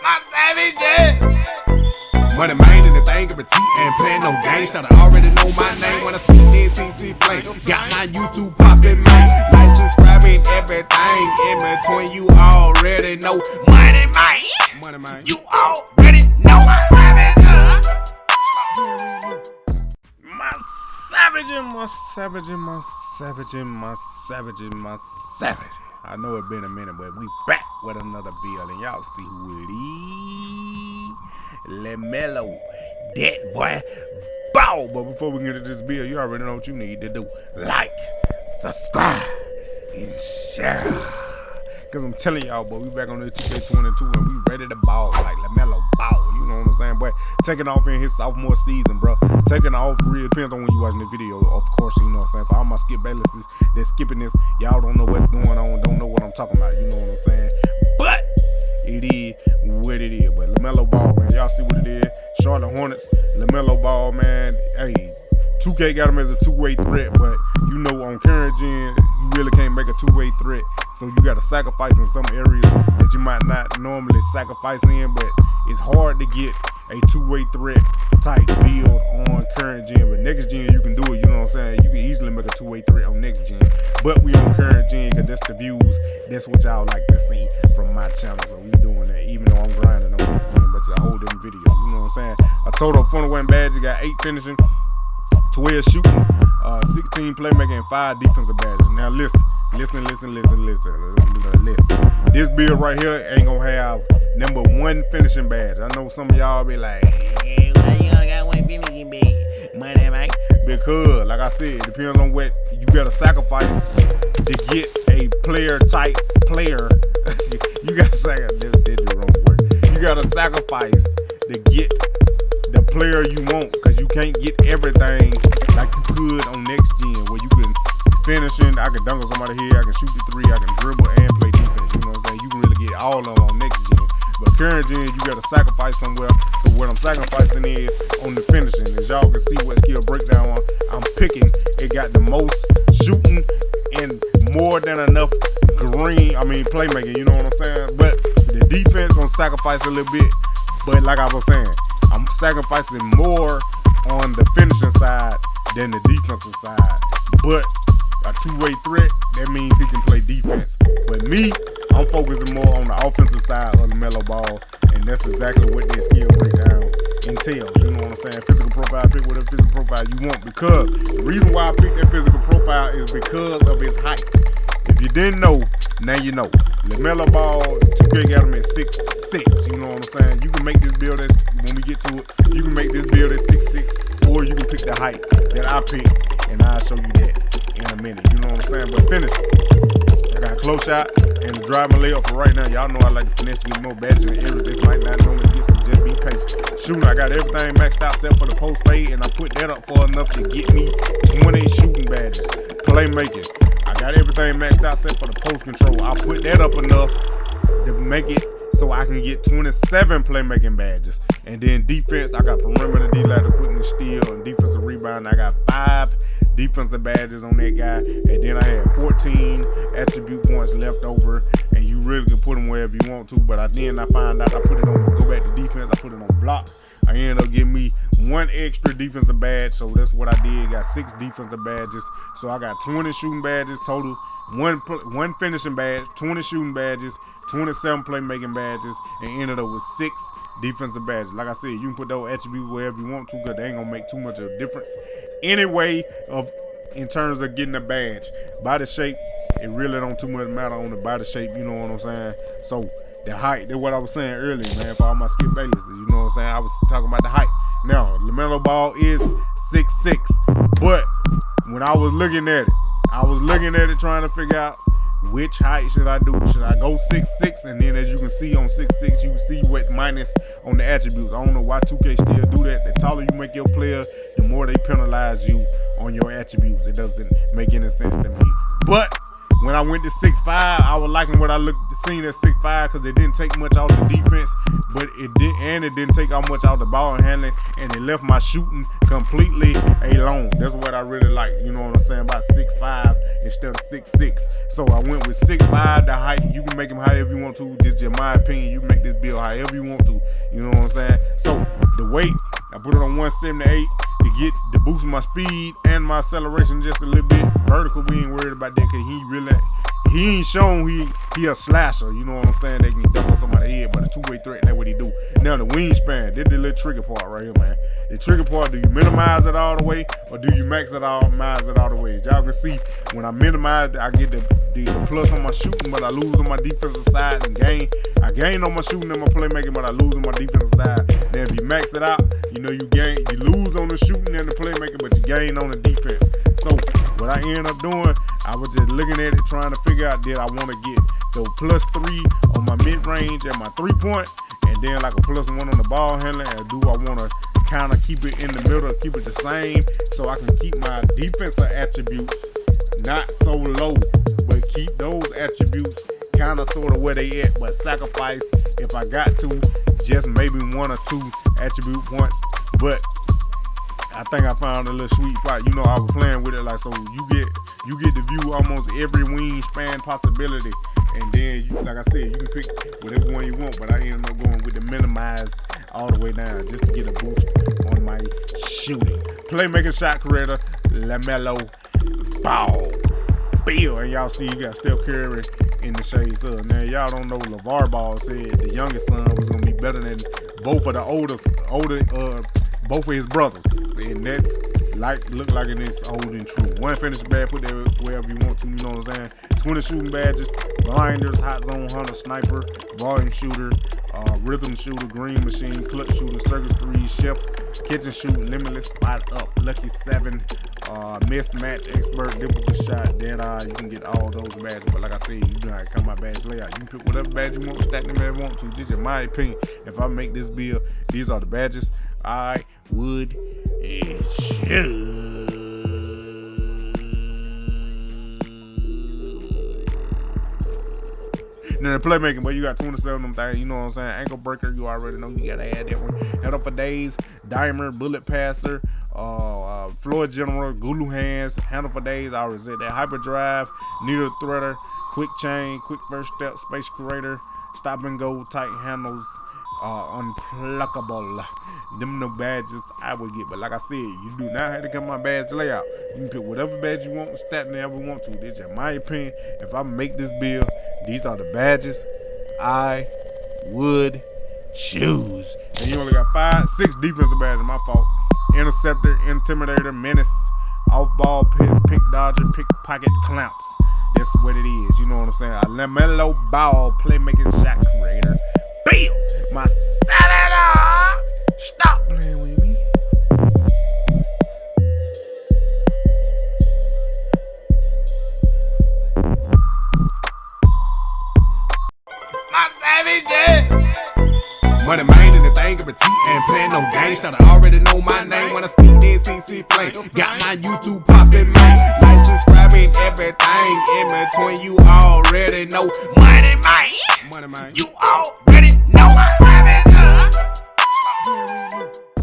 My savages. Moneymane in the thing of a T and playing no games. Should already know my name when I speak NCC flame. Got my YouTube poppin', man. Like, subscribing, everything in between. You already know. Moneymane. Moneymane. You already know. My savage. I know it's been a minute, but we back with another bill, and y'all see who it is. LAMELO, that boy, ball. But before we get into this bill, you already know what you need to do. Like, subscribe, and share. Cause I'm telling y'all, boy, we back on the 2K22 and we ready to ball like LAMELO ball. You know what I'm saying, boy? Taking off in his sophomore season, bro. Taking off real depends on when you watching the video, of course. You know what I'm saying? For all my skip balances that's skipping this, y'all don't know what's going on, don't know what I'm talking about. You know what I'm saying? But it is what it is. But LAMELO ball, man, y'all see what it is. Charlotte Hornets, LAMELO ball, man. Hey, 2K got him as a two-way threat, but you know on current gen, you really can't make a two-way threat. So you got to sacrifice in some areas that you might not normally sacrifice in, but it's hard to get a two-way threat type build on current gen. But next gen, you can do it, you know what I'm saying? You can easily make a two-way threat on next gen. But we on current gen because that's the views. That's what y'all like to see from my channel. So we doing that, even though I'm grinding on next gen, but it's a whole different video. You know what I'm saying? A total of 41 badges, got 8 finishing, 12 shooting, 16 playmaking, and 5 defensive badges. Now listen. This build right here ain't gonna have number 1 finishing badge. I know some of y'all be like, hey, why you only got 1 finishing badge? Moneymane. Because, like I said, it depends on what you gotta sacrifice to get a player type player. You gotta sacrifice. That's the wrong word. You gotta sacrifice to get the player you want, because you can't get everything like you could on next gen, where you can finishing, I can dunk on somebody here, I can shoot the 3, I can dribble and play defense. You know what I'm saying? You can really get all of them on next gen. But current gen, you gotta sacrifice somewhere. So what I'm sacrificing is on the finishing. As y'all can see what skill breakdown I'm picking, it got the most shooting and more than enough playmaking, you know what I'm saying? But the defense gonna sacrifice a little bit. But like I was saying, I'm sacrificing more on the finishing side than the defensive side. But a two-way threat, that means he can play defense. But me, I'm focusing more on the offensive side of the LAMELO ball, and that's exactly what this skill breakdown entails. You know what I'm saying? Physical profile, pick whatever physical profile you want, because the reason why I picked that physical profile is because of his height. If you didn't know, now you know. LAMELO ball, 2K got him at 6'6", you know what I'm saying? You can make this build as, when we get to it, you can make this build at 6'6", or you can pick the height that I picked, and I'll show you that in a minute, you know what I'm saying? But finish. I got a close shot and the driving layup for right now. Y'all know I like to finesse to get more badges and everything. Might not normally get some, just be patient. Shooting, I got everything maxed out except for the post fade, and I put that up for enough to get me 20 shooting badges. Playmaking, I got everything maxed out except for the post control. I put that up enough to make it so I can get 27 playmaking badges. And then defense, I got perimeter, D-ladder, quickness, steal, and defensive rebound. I got 5 defensive badges on that guy, and then I had 14 attribute points left over, and you really can put them wherever you want to. But I found out I put it on, go back to defense, I put it on block. I ended up getting me 1 extra defensive badge, so that's what I did. Got 6 defensive badges, so I got 20 shooting badges total, 1 finishing badge, 20 shooting badges, 27 playmaking badges, and ended up with 6 defensive badges. Like I said, you can put those attributes wherever you want to, because they ain't gonna make too much of a difference anyway in terms of getting a badge. Body shape, it really don't too much matter on the body shape, you know what I'm saying? So the height, that's what I was saying earlier, man, for all my skip bailies, you know what I'm saying? I was talking about the height. Now, LAMELO ball is 6'6", but when I was looking at it, trying to figure out which height should I do. Should I go 6'6", and then as you can see on 6'6", you can see what minus on the attributes. I don't know why 2K still do that. The taller you make your player, the more they penalize you on your attributes. It doesn't make any sense to me. But When I went to 6'5", I was liking what I seen at 6'5" because it didn't take much out the defense, but it didn't take out much out the ball handling, and it left my shooting completely alone. That's what I really like. You know what I'm saying? About 6'5" instead of 6'6". So I went with 6'5", the height. You can make him however you want to. This is just my opinion. You can make this build however you want to. You know what I'm saying? So the weight, I put it on 178 to boost my speed and my acceleration just a little bit. Vertical, we ain't worried about that because he ain't shown he a slasher. You know what I'm saying? They can dunk on somebody's head, but a two-way threat, that's what he do. Now the wingspan, this is the little trigger part right here, man. The trigger part, do you minimize it all the way or do you max it all the way? As y'all can see, when I minimize it, I get the plus on my shooting, but I lose on my defensive side and gain. I gain on my shooting and my playmaking, but I lose on my defensive side. Now if you max it out, you know you lose on the shooting and the playmaking, but you gain on the defense. So what I ended up doing, I was just looking at it, trying to figure out, did I want to get the +3 on my mid-range and my 3-point, and then like a +1 on the ball handling, or do I want to kind of keep it in the middle, keep it the same, so I can keep my defensive attributes not so low, but keep those attributes kind of sort of where they at, but sacrifice, if I got to, just maybe 1 or 2 attribute points. But I think I found a little sweet spot. You know, I was playing with it like, so you get to view almost every wingspan possibility, and then like I said, you can pick whatever one you want, but I ended up going with the minimized all the way down just to get a boost on my shooting. Playmaking, shot creator, LAMELO BALL. Bill, and y'all see you got Steph Curry in the shades of. Now y'all don't know, LeVar Ball said the youngest son was gonna be better than both of the both of his brothers, and that's look like it is old and true. One finished bad, put that wherever you want to. You know what I'm saying? 20 shooting badges, blinders, hot zone hunter, sniper, volume shooter, rhythm shooter, green machine, clutch shooter, circus 3, chef, kitchen shoot, limitless, spot up, lucky 7, mismatch expert, difficult shot, dead eye. You can get all those badges, but like I said, you know how to come my badge layout. You can pick whatever badge you want, stack them if you want to. This is my opinion. If I make this build, these are the badges I would choose. Now the playmaking, but you got 27 of them things, you know what I'm saying? Ankle breaker, you already know, you gotta add that one. Head up for days, dimer, bullet passer, floor general, gulu hands, handle for days, I already said that. Hyperdrive, needle threader, quick chain, quick first step, space creator, stop and go, tight handles, unpluckable. Them no badges I would get, but like I said, you do not have to come my badge layout. You can pick whatever badge you want, stat whenever you want to. This is my opinion. If I make this build, these are the badges I would choose. And you only got 6 defensive badges, my fault. Interceptor, intimidator, menace, off-ball piss, pick dodger, pickpocket, clamps. That's what it is, you know what I'm saying? A LAMELO BALL, playmaking, shot creator. Bam! My senator! Stop playing with me. My savages! Moneymane in the thing of a T and playing no games. Should already know my name when I speak in CC Flame. Got my YouTube poppin', man. Like, subscribing, everything in between. You already know. Moneymane. You already know.